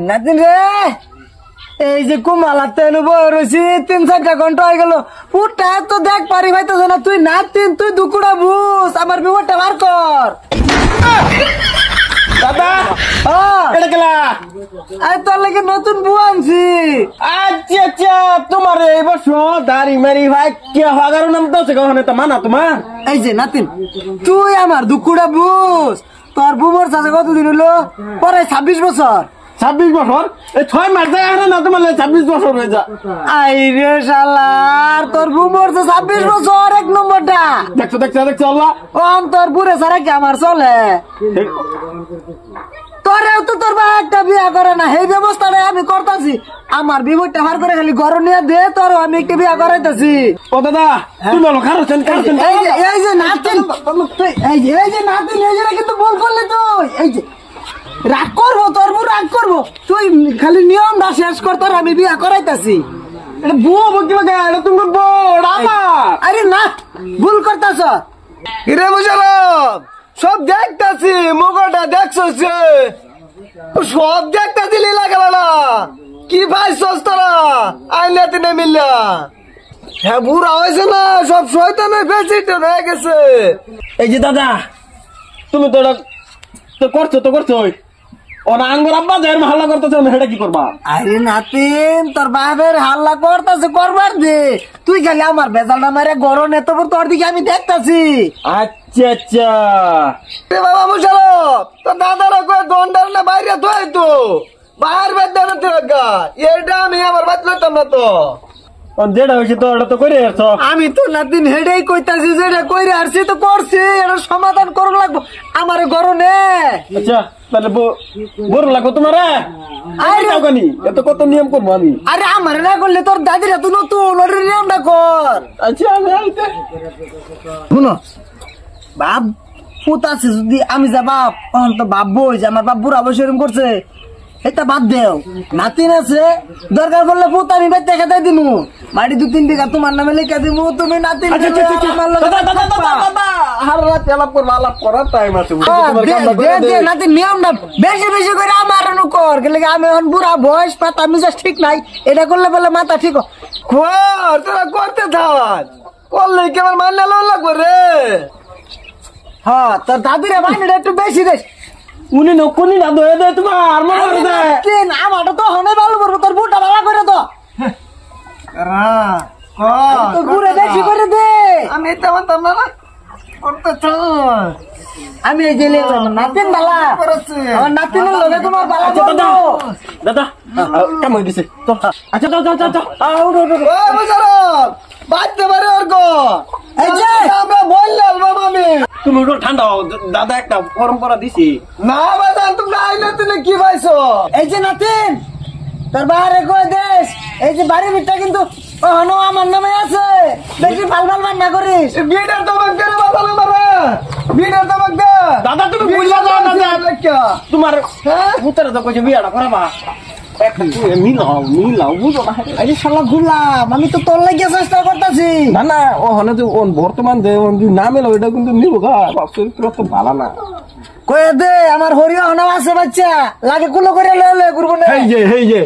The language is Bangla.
নাতিন রে এই যে কুমালাতে রয়েছি 3-4 ঘন্টা হয়ে গেল উঠটা তো দেখ পারি ভাইতেছে না তুই নাতিন তুই দুকুড়া বুঝ আমার বিপদটা বার কর দাদা এটা গেলা আরে তোর লাগে নতুন বউ আনছি। আচ্ছা আচ্ছা তোমার এই বছর দাড়ি মারি ভাই কে হাজারো নাম তো সেখানে তো মানা তোমার এই যে নাতিন তুই আমার দুকুড়া বুঝ তোর বুমর সাথে কতদিন হলো পরে 26 বছর 26 বছর এই 6 মাস যায় না তোমার 26 বছর হয়ে যা আই রে শালার তোর বুমর তো 26 বছর এক নম্বরটা দেখছো আল্লাহ তোর বুড়ে সারা কি আমার চলে তোরেও তো তোর ভাই একটা বিয়া করে না এই ব্যবস্থাটা আমি করতেছি আমার বিপদটা ভার করে খালি ঘর নিয়ে দে তোর আমি একটা বিয়া করাইতেছি। ও দাদা তুমি বলো কারছেন এই যে নাতিন এই যে নাতিন এই যে কিন্তু বল করলে তুই এই যে রাগ করবো তোর বউ রাগ করবো তুই খালি নিয়মটা শেষ কর তোর আমি বিয়া করাইতেছি। এটা বুয়া বকি লাগা এটা তুমি বড় আমার আরে না ভুল করতেছ রে মুশারফ সব দেখতাছি মুখটা দেখছো সব দেখতাছি লীলা গেল না কি ভাই সস্তরা আইলে তিনে মিললা হ্যাঁ বুড়া হয়েছে না সব শয়তানের বেশিটা হয়ে গেছে। এই যে দাদা তুমি তো করছো ওরা আঙ্গুর আব্বা যাই হাল্লা করতেছে সেটা কি করবা? আরে নাতিন তোর বাপের হাল্লা করতেছে করবার দে তুই খালি আমার বেজালটা মারে গরম এত তোর দিকে আমি দেখতাছি। আচ্ছা আচ্ছা বাবা মুশারফ তোর দাদারা কয়ে দন্ডার না বাইরে ধোয় তো বাইর বেদ এটা আমি আমার বাদ লইতাম না তো যেটা হয়েছে তো ওটা তো করে আমি তো নাতিন হেডেই কইতাছি যেটা কইরে আসছি তো করছি এটা সমাধান করুন লাগবো আমার গরমে। আচ্ছা তাহলে বড় লাগবো তোমার এত কত নিয়ম করবো আমি। আরে আমার না করলে তোর দাদিরা তো নতুন ওর নিয়মটা কর। আচ্ছা শুনো বাপ পুত আছে যদি আমি যা বাপ তখন তো ভাববো যে আমার বাপ বুড়া বসে এরকম করছে এটা বাদ দেও নাতিন আছে দরকার পড়লে পুত আমি বাইতে খেতে দিমু বাড়ি 2-3 বিঘা তোমার নামে লিখে দিমু তুমি নাতিন নাতিন নিয়মটা বেশি বেশি করে আমার কর গেলে আমি এখন বুড়া বয়স পাতা আমি ঠিক নাই এটা করলে বলে মাথা ঠিক তোরা করতে থাক করলে কেমন মান্য লাগবে রে। হ্যাঁ তোর দাদিরা মাইনেটা একটু বেশি দেশ উনি নকুনি না দয়ে দে তোমার আমারটা তো হনে ভালো করবো তোর বুটা ভালো করে তো ঘুরে বেশি করে দে আমি তেমন করতে আমি এই জেলে নাতিন বালা আমার নাতিনের লগে তোমার বালা দাদা কেমন দিছে আচ্ছা বাচ্চা বাড়ি ওর গো আমরা বললাম আমি তুমি ঠান্ডা দাদা একটা পরম্পরা দিছি না বাবা তোমরা আইলে তুমি কি পাইছো? এই যে নাতিন তোর বাহারে কই দেশ এই যে বাড়ি ভিতটা কিন্তু ওহনো আমার নামে আছে বেশি ভাল না করিস বিয়েটার তোমাক দে বাবা মারা বিয়েটার তোমাক দে দাদা তুমি বুঝলা যাও না তোমার পুত্র তো কইছে বিয়েটা করাবা মিলাও বুঝো না আরে শালা গুলাম আমি তো তোর লাগিয়ে চেষ্টা করতেছি না ও হনে যে বর্তমান যে না মেলো এটা কিন্তু নিব গা চরিত্র তো ভালো না কয়ে দে আমার হরিয়া হনা আছে বাচ্চা লাগে কুলো করে লয়ে ঘুরবো না এই যে